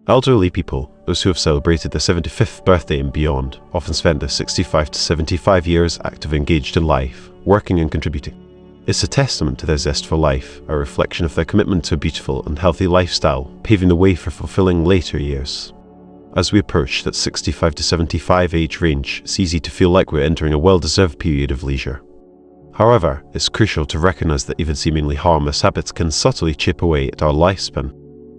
Elderly people, those who have celebrated their 75th birthday and beyond, often spend their 65 to 75 years active engaged in life, working and contributing. It's a testament to their zest for life, a reflection of their commitment to a beautiful and healthy lifestyle, paving the way for fulfilling later years. As we approach that 65 to 75 age range, it's easy to feel like we're entering a well-deserved period of leisure. However, it's crucial to recognize that even seemingly harmless habits can subtly chip away at our lifespan.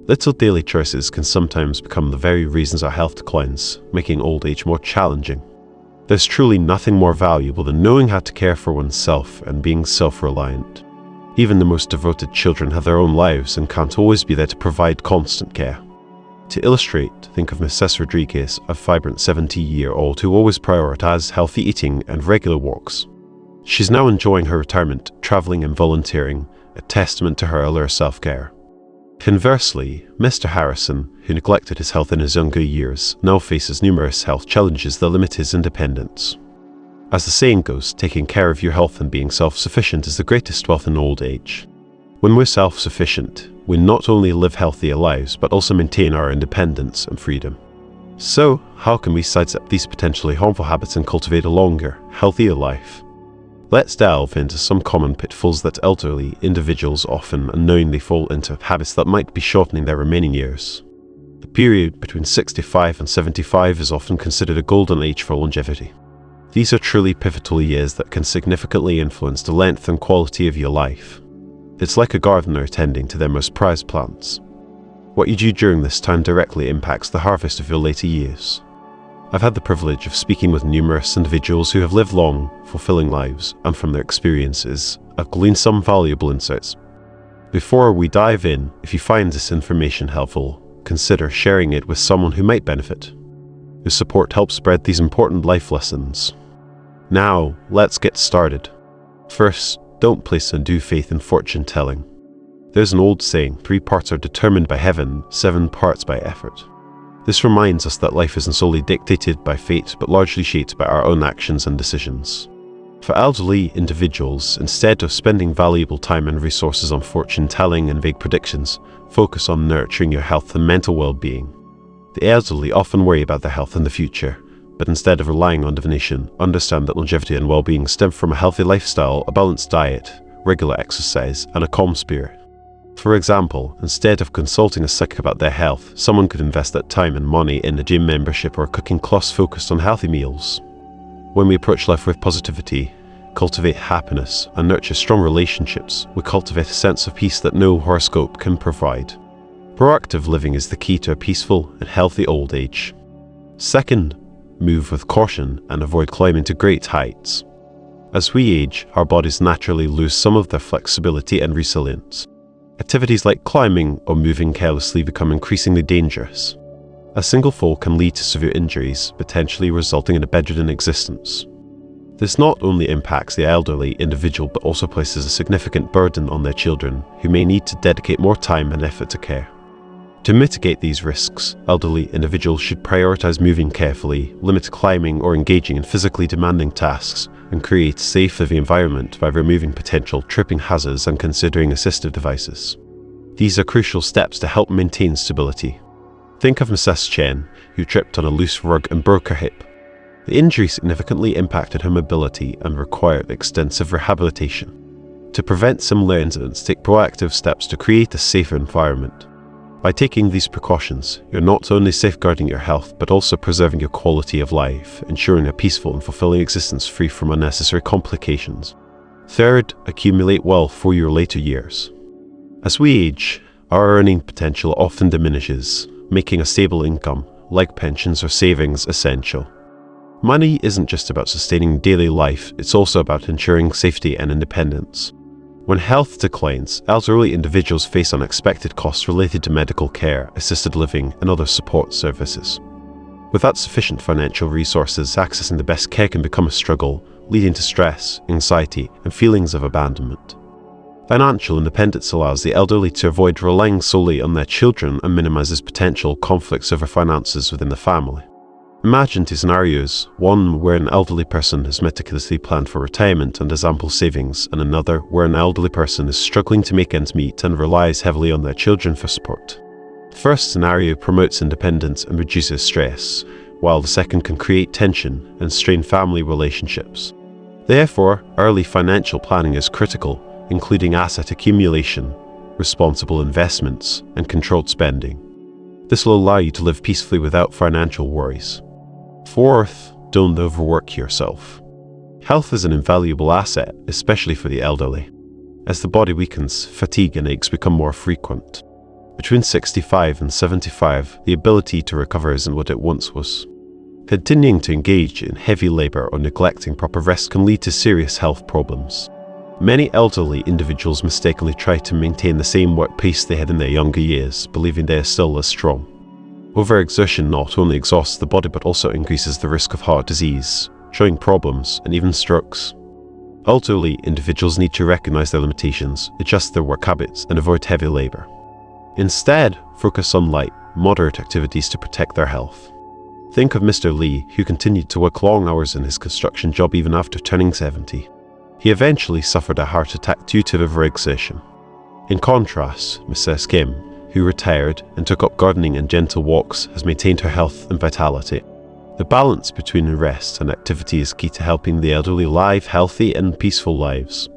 Little daily choices can sometimes become the very reasons our health declines, making old age more challenging. There's truly nothing more valuable than knowing how to care for oneself and being self-reliant. Even the most devoted children have their own lives and can't always be there to provide constant care. To illustrate, think of Mrs. Rodriguez, a vibrant 70-year-old who always prioritized healthy eating and regular walks. She's now enjoying her retirement, traveling and volunteering, a testament to her allure self-care. Conversely, Mr. Harrison, who neglected his health in his younger years, now faces numerous health challenges that limit his independence. As the saying goes, taking care of your health and being self-sufficient is the greatest wealth in old age. When we're self-sufficient, we not only live healthier lives, but also maintain our independence and freedom. So, how can we sidestep these potentially harmful habits and cultivate a longer, healthier life? Let's delve into some common pitfalls that elderly individuals often unknowingly fall into, habits that might be shortening their remaining years. The period between 65 and 75 is often considered a golden age for longevity. These are truly pivotal years that can significantly influence the length and quality of your life. It's like a gardener tending to their most prized plants. What you do during this time directly impacts the harvest of your later years. I've had the privilege of speaking with numerous individuals who have lived long, fulfilling lives, and from their experiences, I've gleaned some valuable insights. Before we dive in, if you find this information helpful, consider sharing it with someone who might benefit. Your support helps spread these important life lessons. Now, let's get started. First, don't place undue faith in fortune telling. There's an old saying, 3 parts are determined by heaven, 7 parts by effort. This reminds us that life isn't solely dictated by fate, but largely shaped by our own actions and decisions. For elderly individuals, instead of spending valuable time and resources on fortune-telling and vague predictions, focus on nurturing your health and mental well-being. The elderly often worry about their health in the future, but instead of relying on divination, understand that longevity and well-being stem from a healthy lifestyle, a balanced diet, regular exercise, and a calm spirit. For example, instead of consulting a psychic about their health, someone could invest that time and money in a gym membership or a cooking class focused on healthy meals. When we approach life with positivity, cultivate happiness, and nurture strong relationships, we cultivate a sense of peace that no horoscope can provide. Proactive living is the key to a peaceful and healthy old age. Second, move with caution and avoid climbing to great heights. As we age, our bodies naturally lose some of their flexibility and resilience. Activities like climbing or moving carelessly become increasingly dangerous. A single fall can lead to severe injuries, potentially resulting in a bedridden existence. This not only impacts the elderly individual but also places a significant burden on their children, who may need to dedicate more time and effort to care. To mitigate these risks, elderly individuals should prioritize moving carefully, limit climbing or engaging in physically demanding tasks, and create a safe living environment by removing potential tripping hazards and considering assistive devices. These are crucial steps to help maintain stability. Think of Mrs. Chen, who tripped on a loose rug and broke her hip. The injury significantly impacted her mobility and required extensive rehabilitation. To prevent similar incidents, take proactive steps to create a safer environment. By taking these precautions, you're not only safeguarding your health, but also preserving your quality of life, ensuring a peaceful and fulfilling existence free from unnecessary complications. Third, accumulate wealth for your later years. As we age, our earning potential often diminishes, making a stable income, like pensions or savings, essential. Money isn't just about sustaining daily life, it's also about ensuring safety and independence. When health declines, elderly individuals face unexpected costs related to medical care, assisted living, and other support services. Without sufficient financial resources, accessing the best care can become a struggle, leading to stress, anxiety, and feelings of abandonment. Financial independence allows the elderly to avoid relying solely on their children and minimizes potential conflicts over finances within the family. Imagine two scenarios, one where an elderly person has meticulously planned for retirement and has ample savings, and another where an elderly person is struggling to make ends meet and relies heavily on their children for support. The first scenario promotes independence and reduces stress, while the second can create tension and strain family relationships. Therefore, early financial planning is critical, including asset accumulation, responsible investments, and controlled spending. This will allow you to live peacefully without financial worries. Fourth, don't overwork yourself. Health is an invaluable asset, especially for the elderly. As the body weakens, fatigue and aches become more frequent. Between 65 and 75, the ability to recover isn't what it once was. Continuing to engage in heavy labor or neglecting proper rest can lead to serious health problems. Many elderly individuals mistakenly try to maintain the same work pace they had in their younger years, believing they are still as strong. Overexertion not only exhausts the body but also increases the risk of heart disease, joint problems, and even strokes. Elderly individuals need to recognize their limitations, adjust their work habits, and avoid heavy labor. Instead, focus on light, moderate activities to protect their health. Think of Mr. Lee, who continued to work long hours in his construction job even after turning 70. He eventually suffered a heart attack due to overexertion. In contrast, Mrs. Kim, who retired and took up gardening and gentle walks, has maintained her health and vitality. The balance between rest and activity is key to helping the elderly live healthy and peaceful lives.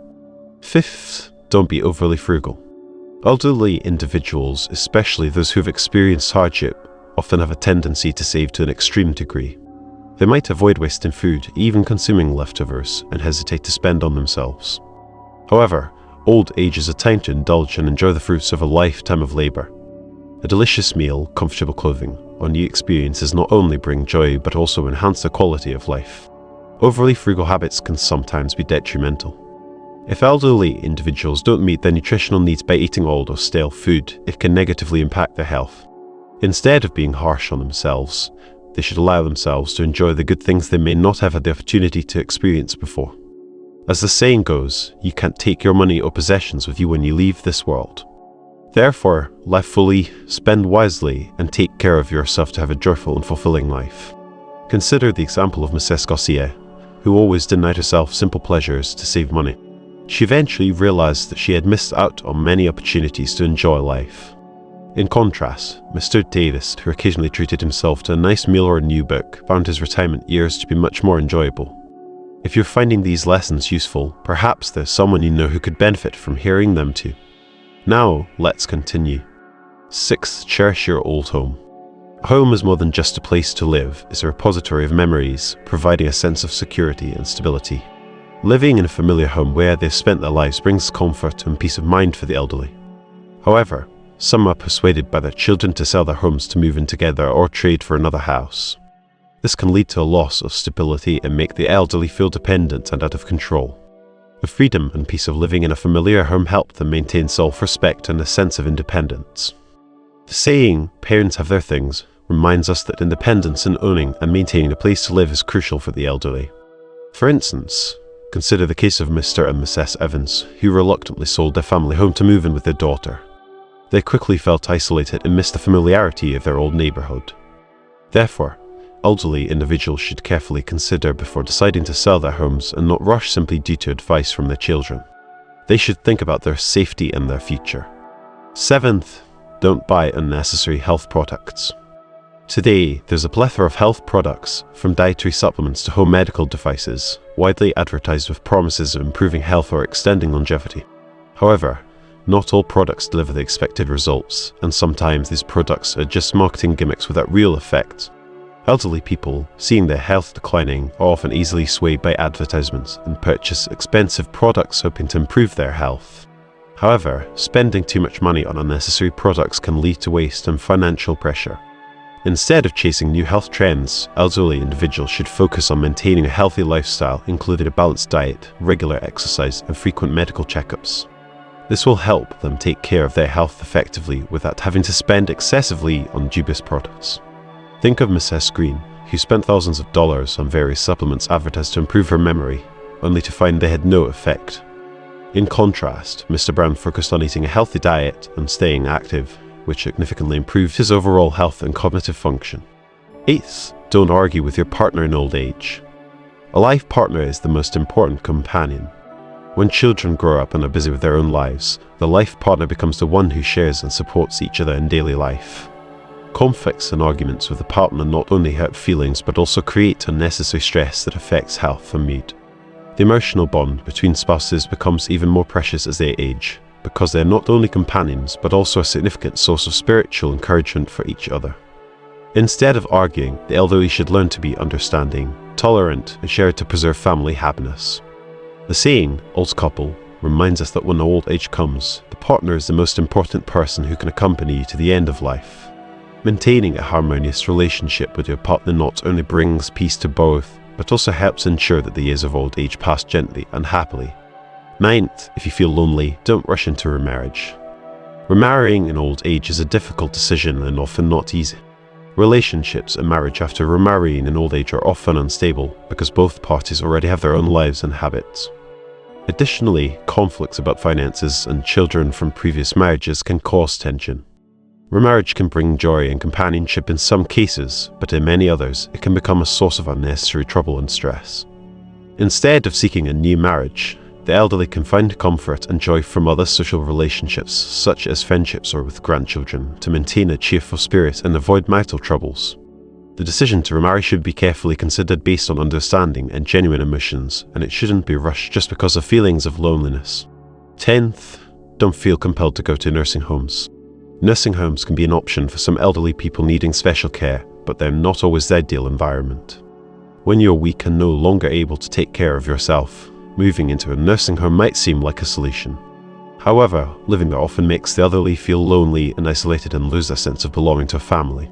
Fifth, don't be overly frugal. Elderly individuals, especially those who have experienced hardship, often have a tendency to save to an extreme degree. They might avoid wasting food, even consuming leftovers, and hesitate to spend on themselves. However, old age is a time to indulge and enjoy the fruits of a lifetime of labor. A delicious meal, comfortable clothing, or new experiences not only bring joy but also enhance the quality of life. Overly frugal habits can sometimes be detrimental. If elderly individuals don't meet their nutritional needs by eating old or stale food, it can negatively impact their health. Instead of being harsh on themselves, they should allow themselves to enjoy the good things they may not have had the opportunity to experience before. As the saying goes, you can't take your money or possessions with you when you leave this world. Therefore, live fully, spend wisely, and take care of yourself to have a joyful and fulfilling life. Consider the example of Mrs. Garcia, who always denied herself simple pleasures to save money. She eventually realized that she had missed out on many opportunities to enjoy life. In contrast, Mr. Davis, who occasionally treated himself to a nice meal or a new book, found his retirement years to be much more enjoyable. If you're finding these lessons useful, perhaps there's someone you know who could benefit from hearing them too. Now, let's continue. 6. Cherish your old home. A home is more than just a place to live. It's a repository of memories, providing a sense of security and stability. Living in a familiar home where they've spent their lives brings comfort and peace of mind for the elderly. However, some are persuaded by their children to sell their homes to move in together or trade for another house. This can lead to a loss of stability and make the elderly feel dependent and out of control. The freedom and peace of living in a familiar home help them maintain self-respect and a sense of independence. The saying, "parents have their things," reminds us that independence in owning and maintaining a place to live is crucial for the elderly. For instance, consider the case of Mr. and Mrs. Evans, who reluctantly sold their family home to move in with their daughter. They quickly felt isolated and missed the familiarity of their old neighborhood. Therefore, elderly individuals should carefully consider before deciding to sell their homes and not rush simply due to advice from their children. They should think about their safety and their future. 7th, don't buy unnecessary health products. Today, there's a plethora of health products, from dietary supplements to home medical devices, widely advertised with promises of improving health or extending longevity. However, not all products deliver the expected results, and sometimes these products are just marketing gimmicks without real effect. Elderly people, seeing their health declining, are often easily swayed by advertisements and purchase expensive products hoping to improve their health. However, spending too much money on unnecessary products can lead to waste and financial pressure. Instead of chasing new health trends, elderly individuals should focus on maintaining a healthy lifestyle, including a balanced diet, regular exercise, and frequent medical checkups. This will help them take care of their health effectively without having to spend excessively on dubious products. Think of Mrs. Green, who spent thousands of dollars on various supplements advertised to improve her memory, only to find they had no effect. In contrast, Mr. Brown focused on eating a healthy diet and staying active, which significantly improved his overall health and cognitive function. 8th, don't argue with your partner in old age. A life partner is the most important companion. When children grow up and are busy with their own lives, the life partner becomes the one who shares and supports each other in daily life. Conflicts and arguments with a partner not only hurt feelings but also create unnecessary stress that affects health and mood. The emotional bond between spouses becomes even more precious as they age, because they are not only companions but also a significant source of spiritual encouragement for each other. Instead of arguing, the elderly should learn to be understanding, tolerant, and share to preserve family happiness. The saying, old couple, reminds us that when old age comes, the partner is the most important person who can accompany you to the end of life. Maintaining a harmonious relationship with your partner not only brings peace to both, but also helps ensure that the years of old age pass gently and happily. 9th, if you feel lonely, don't rush into remarriage. Remarrying in old age is a difficult decision and often not easy. Relationships and marriage after remarrying in old age are often unstable because both parties already have their own lives and habits. Additionally, conflicts about finances and children from previous marriages can cause tension. Remarriage can bring joy and companionship in some cases, but in many others, it can become a source of unnecessary trouble and stress. Instead of seeking a new marriage, the elderly can find comfort and joy from other social relationships, such as friendships or with grandchildren, to maintain a cheerful spirit and avoid marital troubles. The decision to remarry should be carefully considered based on understanding and genuine emotions, and it shouldn't be rushed just because of feelings of loneliness. 10th, don't feel compelled to go to nursing homes. Nursing homes can be an option for some elderly people needing special care, but they're not always the ideal environment. When you're weak and no longer able to take care of yourself, moving into a nursing home might seem like a solution. However, living there often makes the elderly feel lonely and isolated and lose a sense of belonging to a family.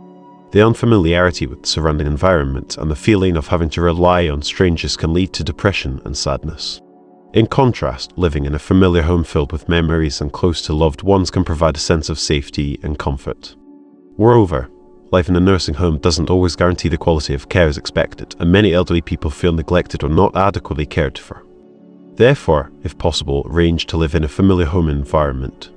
The unfamiliarity with the surrounding environment and the feeling of having to rely on strangers can lead to depression and sadness. In contrast, living in a familiar home filled with memories and close to loved ones can provide a sense of safety and comfort. Moreover, life in a nursing home doesn't always guarantee the quality of care as expected, and many elderly people feel neglected or not adequately cared for. Therefore, if possible, arrange to live in a familiar home environment.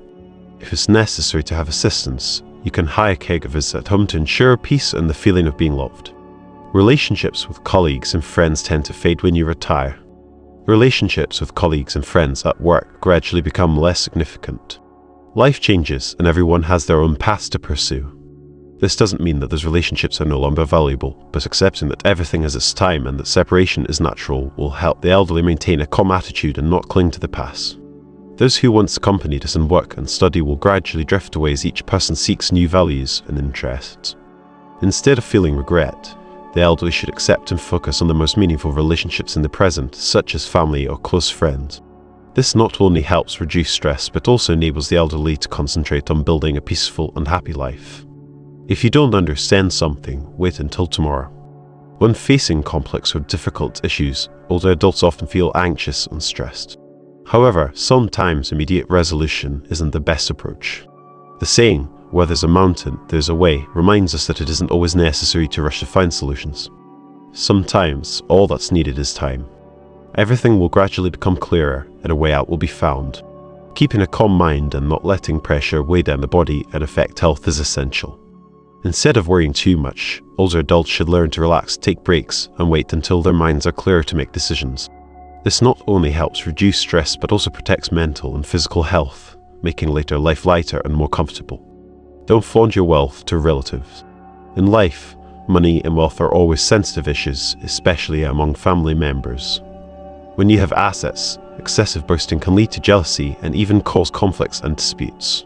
If it's necessary to have assistance, you can hire caregivers at home to ensure peace and the feeling of being loved. Relationships with colleagues and friends tend to fade when you retire. Relationships with colleagues and friends at work gradually become less significant. Life changes and everyone has their own paths to pursue. This doesn't mean that those relationships are no longer valuable, but accepting that everything has its time and that separation is natural will help the elderly maintain a calm attitude and not cling to the past. Those who once accompanied us in work and study will gradually drift away as each person seeks new values and interests. Instead of feeling regret, the elderly should accept and focus on the most meaningful relationships in the present, such as family or close friends. This not only helps reduce stress, but also enables the elderly to concentrate on building a peaceful and happy life. If you don't understand something, wait until tomorrow. When facing complex or difficult issues, older adults often feel anxious and stressed. However, sometimes immediate resolution isn't the best approach. The saying, "Where there's a mountain, there's a way," reminds us that it isn't always necessary to rush to find solutions. Sometimes, all that's needed is time. Everything will gradually become clearer, and a way out will be found. Keeping a calm mind and not letting pressure weigh down the body and affect health is essential. Instead of worrying too much, older adults should learn to relax, take breaks, and wait until their minds are clear to make decisions. This not only helps reduce stress but also protects mental and physical health, making later life lighter and more comfortable. Don't flaunt your wealth to relatives. In life, money and wealth are always sensitive issues, especially among family members. When you have assets, excessive boasting can lead to jealousy and even cause conflicts and disputes.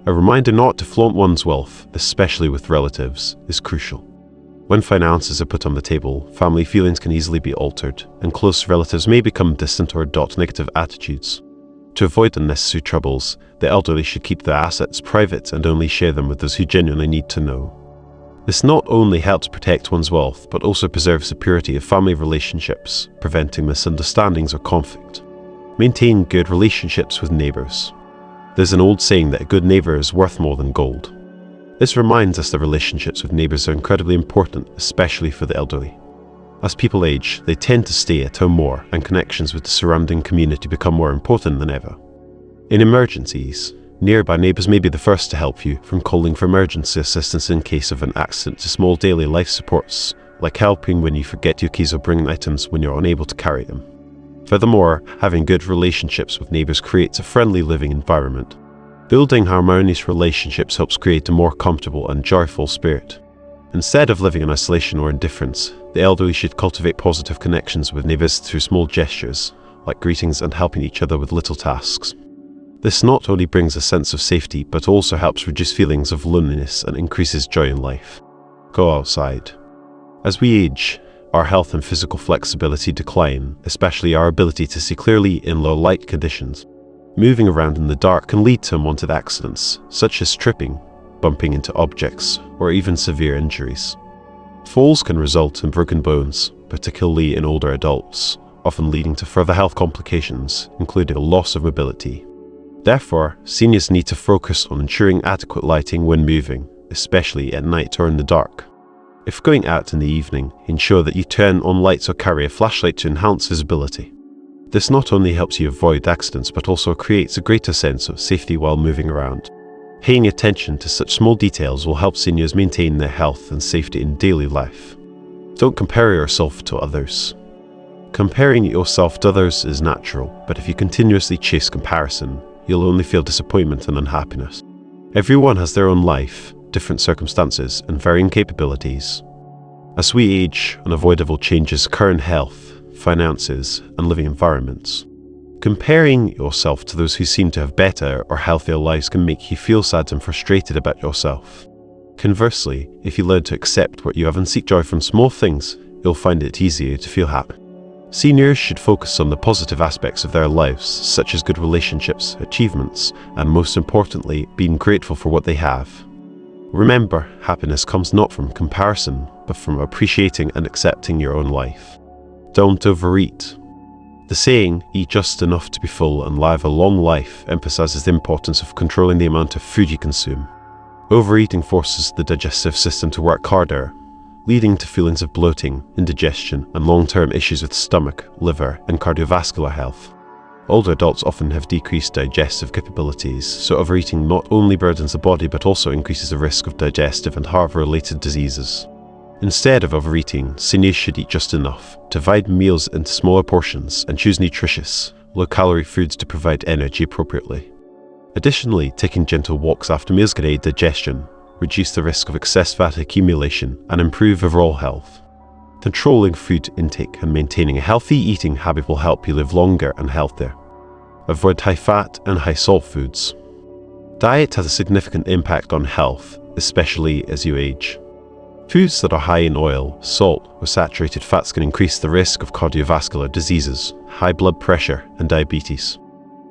A reminder not to flaunt one's wealth, especially with relatives, is crucial. When finances are put on the table, family feelings can easily be altered, and close relatives may become distant or adopt negative attitudes. To avoid unnecessary troubles, the elderly should keep their assets private and only share them with those who genuinely need to know. This not only helps protect one's wealth, but also preserves the purity of family relationships, preventing misunderstandings or conflict. Maintain good relationships with neighbors. There's an old saying that a good neighbor is worth more than gold. This reminds us that relationships with neighbors are incredibly important, especially for the elderly. As people age, they tend to stay at home more, and connections with the surrounding community become more important than ever. In emergencies, nearby neighbors may be the first to help you, from calling for emergency assistance in case of an accident to small daily life supports, like helping when you forget your keys or bringing items when you're unable to carry them. Furthermore, having good relationships with neighbors creates a friendly living environment. Building harmonious relationships helps create a more comfortable and joyful spirit. Instead of living in isolation or indifference, the elderly should cultivate positive connections with neighbours through small gestures, like greetings and helping each other with little tasks. This not only brings a sense of safety, but also helps reduce feelings of loneliness and increases joy in life. Go outside. As we age, our health and physical flexibility decline, especially our ability to see clearly in low light conditions. Moving around in the dark can lead to unwanted accidents, such as tripping, bumping into objects, or even severe injuries. Falls can result in broken bones, particularly in older adults, often leading to further health complications, including a loss of mobility. Therefore, seniors need to focus on ensuring adequate lighting when moving, especially at night or in the dark. If going out in the evening, ensure that you turn on lights or carry a flashlight to enhance visibility. This not only helps you avoid accidents, but also creates a greater sense of safety while moving around. Paying attention to such small details will help seniors maintain their health and safety in daily life. Don't compare yourself to others. Comparing yourself to others is natural, but if you continuously chase comparison, you'll only feel disappointment and unhappiness. Everyone has their own life, different circumstances, and varying capabilities. As we age, unavoidable changes occur in health, finances, and living environments. Comparing yourself to those who seem to have better or healthier lives can make you feel sad and frustrated about yourself. Conversely, if you learn to accept what you have and seek joy from small things, you'll find it easier to feel happy. Seniors should focus on the positive aspects of their lives, such as good relationships, achievements, and most importantly, being grateful for what they have. Remember, happiness comes not from comparison, but from appreciating and accepting your own life. Don't overeat. The saying, eat just enough to be full and live a long life, emphasizes the importance of controlling the amount of food you consume. Overeating forces the digestive system to work harder, leading to feelings of bloating, indigestion, and long-term issues with stomach, liver, and cardiovascular health. Older adults often have decreased digestive capabilities, so overeating not only burdens the body but also increases the risk of digestive and heart-related diseases. Instead of overeating, seniors should eat just enough, divide meals into smaller portions, and choose nutritious, low-calorie foods to provide energy appropriately. Additionally, taking gentle walks after meals can aid digestion, reduce the risk of excess fat accumulation, and improve overall health. Controlling food intake and maintaining a healthy eating habit will help you live longer and healthier. Avoid high-fat and high-salt foods. Diet has a significant impact on health, especially as you age. Foods that are high in oil, salt, or saturated fats can increase the risk of cardiovascular diseases, high blood pressure, and diabetes.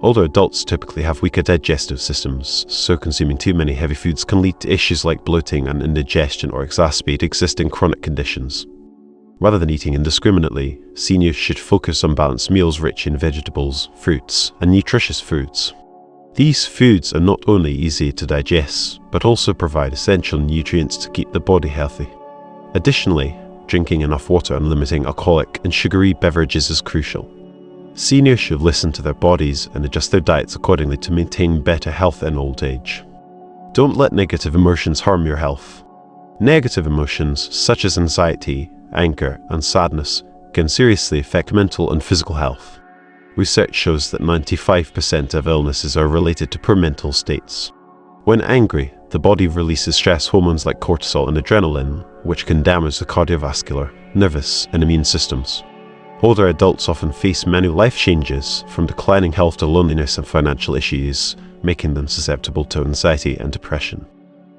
Older adults typically have weaker digestive systems, so consuming too many heavy foods can lead to issues like bloating and indigestion or exacerbate existing chronic conditions. Rather than eating indiscriminately, seniors should focus on balanced meals rich in vegetables, fruits, and nutritious foods. These foods are not only easy to digest, but also provide essential nutrients to keep the body healthy. Additionally, drinking enough water and limiting alcoholic and sugary beverages is crucial. Seniors should listen to their bodies and adjust their diets accordingly to maintain better health in old age. Don't let negative emotions harm your health. Negative emotions, such as anxiety, anger, and sadness, can seriously affect mental and physical health. Research shows that 95% of illnesses are related to poor mental states. When angry, the body releases stress hormones like cortisol and adrenaline, which can damage the cardiovascular, nervous, and immune systems. Older adults often face many life changes, from declining health to loneliness and financial issues, making them susceptible to anxiety and depression.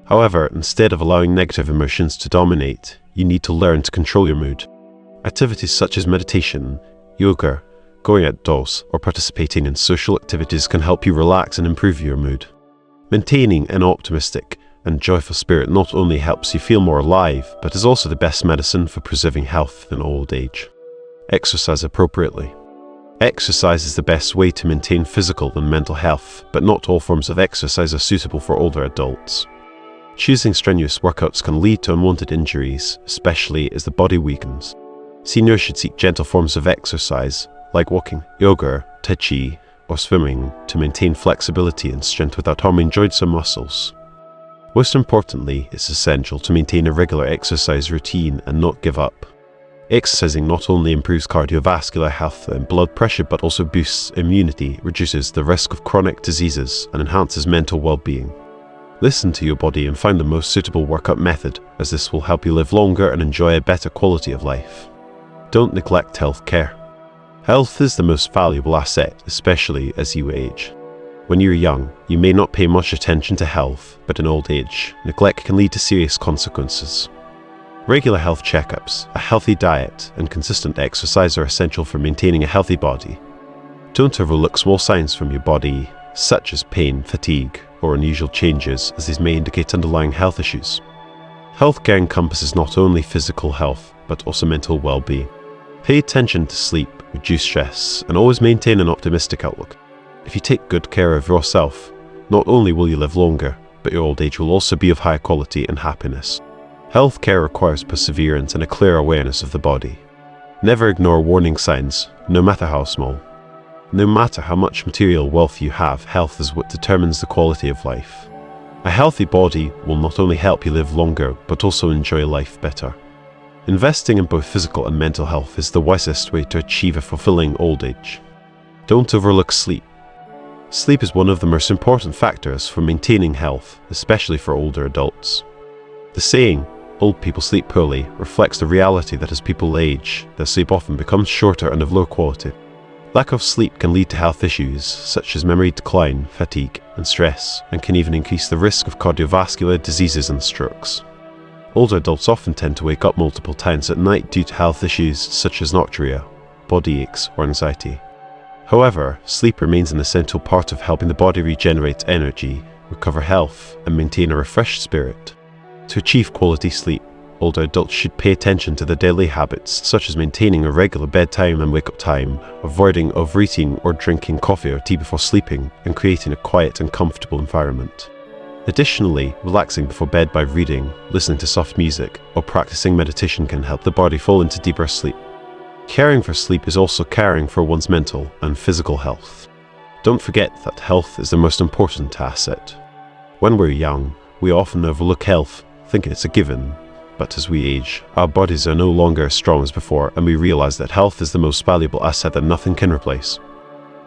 However, instead of allowing negative emotions to dominate, you need to learn to control your mood. Activities such as meditation, yoga, going outdoors, or participating in social activities can help you relax and improve your mood. Maintaining an optimistic and joyful spirit not only helps you feel more alive, but is also the best medicine for preserving health in old age. Exercise appropriately. Exercise is the best way to maintain physical and mental health, but not all forms of exercise are suitable for older adults. Choosing strenuous workouts can lead to unwanted injuries, especially as the body weakens. Seniors should seek gentle forms of exercise, like walking, yoga, tai chi, or swimming, to maintain flexibility and strength without harming joints or muscles. Most importantly, it's essential to maintain a regular exercise routine and not give up. Exercising not only improves cardiovascular health and blood pressure, but also boosts immunity, reduces the risk of chronic diseases, and enhances mental well-being. Listen to your body and find the most suitable workout method, as this will help you live longer and enjoy a better quality of life. Don't neglect health care. Health is the most valuable asset, especially as you age. When you're young, you may not pay much attention to health, but in old age, neglect can lead to serious consequences. Regular health checkups, a healthy diet, and consistent exercise are essential for maintaining a healthy body. Don't overlook small signs from your body, such as pain, fatigue, or unusual changes, as these may indicate underlying health issues. Healthcare encompasses not only physical health, but also mental well-being. Pay attention to sleep, reduce stress, and always maintain an optimistic outlook. If you take good care of yourself, not only will you live longer, but your old age will also be of high quality and happiness. Healthcare requires perseverance and a clear awareness of the body. Never ignore warning signs, no matter how small. No matter how much material wealth you have, health is what determines the quality of life. A healthy body will not only help you live longer, but also enjoy life better. Investing in both physical and mental health is the wisest way to achieve a fulfilling old age. Don't overlook sleep. Sleep is one of the most important factors for maintaining health, especially for older adults. The saying, "Old people sleep poorly," reflects the reality that as people age, their sleep often becomes shorter and of low quality. Lack of sleep can lead to health issues such as memory decline, fatigue, and stress, and can even increase the risk of cardiovascular diseases and strokes. Older adults often tend to wake up multiple times at night due to health issues such as nocturia, body aches, or anxiety. However, sleep remains an essential part of helping the body regenerate energy, recover health, and maintain a refreshed spirit. To achieve quality sleep, older adults should pay attention to their daily habits, such as maintaining a regular bedtime and wake-up time, avoiding overeating or drinking coffee or tea before sleeping, and creating a quiet and comfortable environment. Additionally, relaxing before bed by reading, listening to soft music, or practicing meditation can help the body fall into deeper sleep. Caring for sleep is also caring for one's mental and physical health. Don't forget that health is the most important asset. When we're young, we often overlook health, thinking it's a given. But as we age, our bodies are no longer as strong as before, and we realize that health is the most valuable asset that nothing can replace.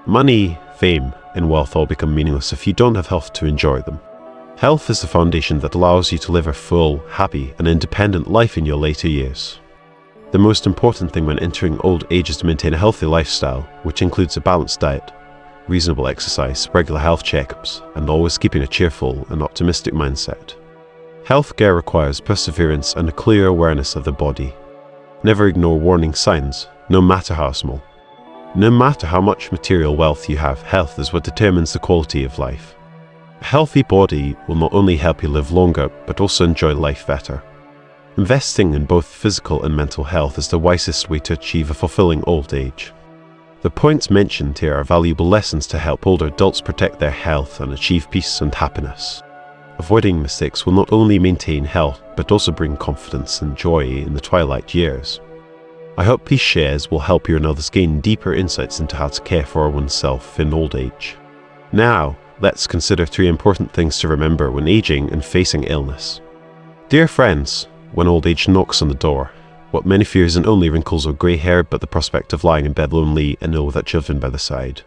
Money, fame, and wealth all become meaningless if you don't have health to enjoy them. Health is the foundation that allows you to live a full, happy, and independent life in your later years. The most important thing when entering old age is to maintain a healthy lifestyle, which includes a balanced diet, reasonable exercise, regular health checkups, and always keeping a cheerful and optimistic mindset. Healthcare requires perseverance and a clear awareness of the body. Never ignore warning signs, no matter how small. No matter how much material wealth you have, health is what determines the quality of life. A healthy body will not only help you live longer, but also enjoy life better. Investing in both physical and mental health is the wisest way to achieve a fulfilling old age. The points mentioned here are valuable lessons to help older adults protect their health and achieve peace and happiness. Avoiding mistakes will not only maintain health, but also bring confidence and joy in the twilight years. I hope these shares will help you and others gain deeper insights into how to care for oneself in old age. Now, let's consider 3 important things to remember when aging and facing illness. Dear friends, when old age knocks on the door, what many fear isn't only wrinkles or grey hair, but the prospect of lying in bed lonely and ill without children by the side.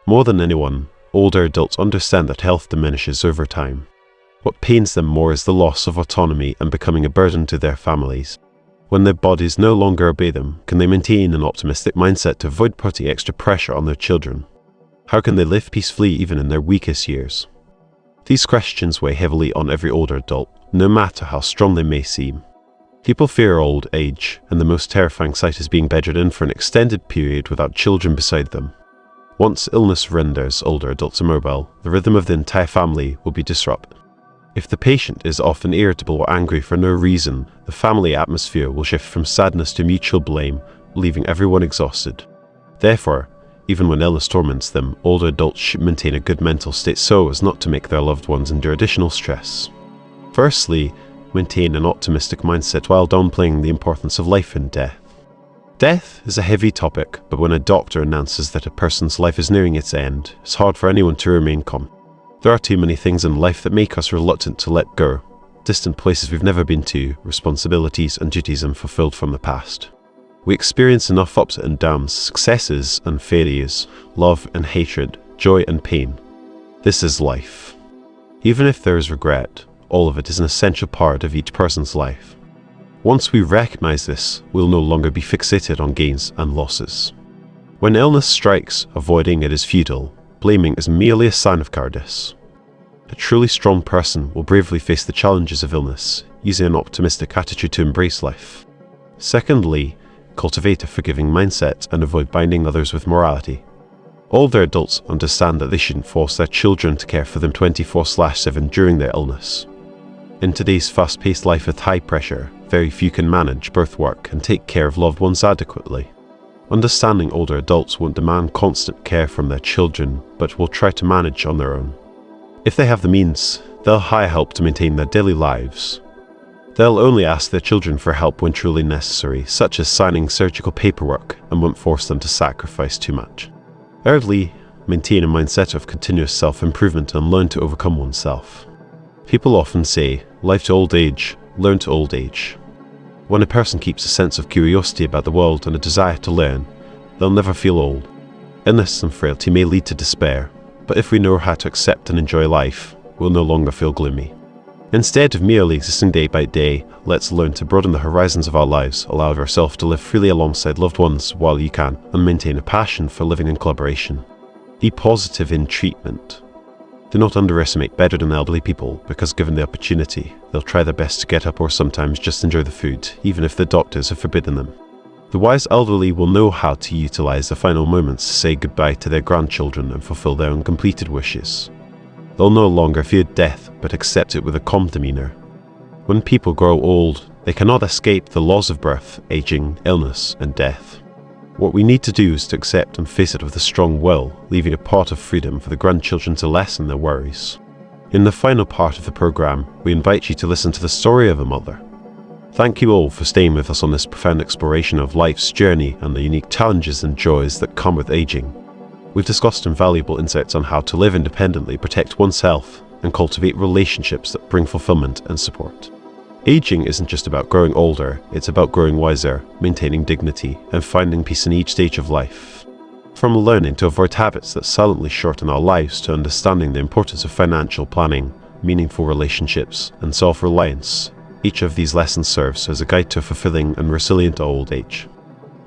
More than anyone, older adults understand that health diminishes over time. What pains them more is the loss of autonomy and becoming a burden to their families. When their bodies no longer obey them, can they maintain an optimistic mindset to avoid putting extra pressure on their children? How can they live peacefully even in their weakest years? These questions weigh heavily on every older adult, no matter how strong they may seem. People fear old age, and the most terrifying sight is being bedridden in for an extended period without children beside them. Once illness renders older adults immobile, the rhythm of the entire family will be disrupted. If the patient is often irritable or angry for no reason, the family atmosphere will shift from sadness to mutual blame, leaving everyone exhausted. Therefore, even when illness torments them, older adults should maintain a good mental state so as not to make their loved ones endure additional stress. Firstly, maintain an optimistic mindset while downplaying the importance of life and death. Death is a heavy topic, but when a doctor announces that a person's life is nearing its end, it's hard for anyone to remain calm. There are too many things in life that make us reluctant to let go. Distant places we've never been to, responsibilities and duties unfulfilled from the past. We experience enough ups and downs, successes and failures, love and hatred, joy and pain. This is life. Even if there is regret, all of it is an essential part of each person's life. Once we recognize this, we'll no longer be fixated on gains and losses. When illness strikes, avoiding it is futile. Blaming is merely a sign of cowardice. A truly strong person will bravely face the challenges of illness, using an optimistic attitude to embrace life. Secondly, cultivate a forgiving mindset and avoid binding others with morality. Older adults understand that they shouldn't force their children to care for them 24/7 during their illness. In today's fast-paced life with high pressure, very few can manage both work and take care of loved ones adequately. Understanding older adults won't demand constant care from their children, but will try to manage on their own. If they have the means, they'll hire help to maintain their daily lives. They'll only ask their children for help when truly necessary, such as signing surgical paperwork, and won't force them to sacrifice too much. Thirdly, maintain a mindset of continuous self-improvement and learn to overcome oneself. People often say, life to old age, learn to old age. When a person keeps a sense of curiosity about the world and a desire to learn, they'll never feel old. Illness and frailty may lead to despair, but if we know how to accept and enjoy life, we'll no longer feel gloomy. Instead of merely existing day by day, let's learn to broaden the horizons of our lives, allow ourselves to live freely alongside loved ones while you can, and maintain a passion for living in collaboration. Be positive in treatment. Do not underestimate bedridden elderly people, because given the opportunity, they'll try their best to get up or sometimes just enjoy the food, even if the doctors have forbidden them. The wise elderly will know how to utilize the final moments to say goodbye to their grandchildren and fulfill their uncompleted wishes. They'll no longer fear death, but accept it with a calm demeanor. When people grow old, they cannot escape the laws of birth, aging, illness, and death. What we need to do is to accept and face it with a strong will, leaving a part of freedom for the grandchildren to lessen their worries. In the final part of the program, we invite you to listen to the story of a mother. Thank you all for staying with us on this profound exploration of life's journey and the unique challenges and joys that come with aging. We've discussed invaluable insights on how to live independently, protect one's health, and cultivate relationships that bring fulfillment and support. Aging isn't just about growing older, it's about growing wiser, maintaining dignity, and finding peace in each stage of life. From learning to avoid habits that silently shorten our lives to understanding the importance of financial planning, meaningful relationships, and self-reliance, each of these lessons serves as a guide to a fulfilling and resilient old age.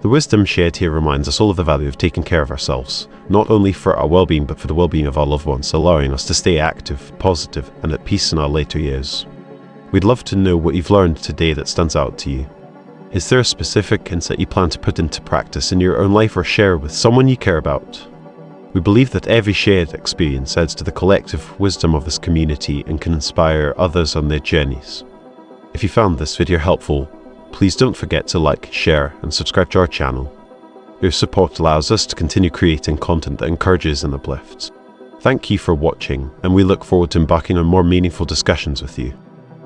The wisdom shared here reminds us all of the value of taking care of ourselves, not only for our well-being but for the well-being of our loved ones, allowing us to stay active, positive, and at peace in our later years. We'd love to know what you've learned today that stands out to you. Is there a specific insight you plan to put into practice in your own life or share with someone you care about? We believe that every shared experience adds to the collective wisdom of this community and can inspire others on their journeys. If you found this video helpful, please don't forget to like, share, and subscribe to our channel. Your support allows us to continue creating content that encourages and uplifts. Thank you for watching, and we look forward to embarking on more meaningful discussions with you.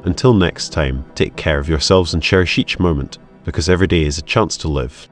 Until next time, take care of yourselves and cherish each moment, because every day is a chance to live.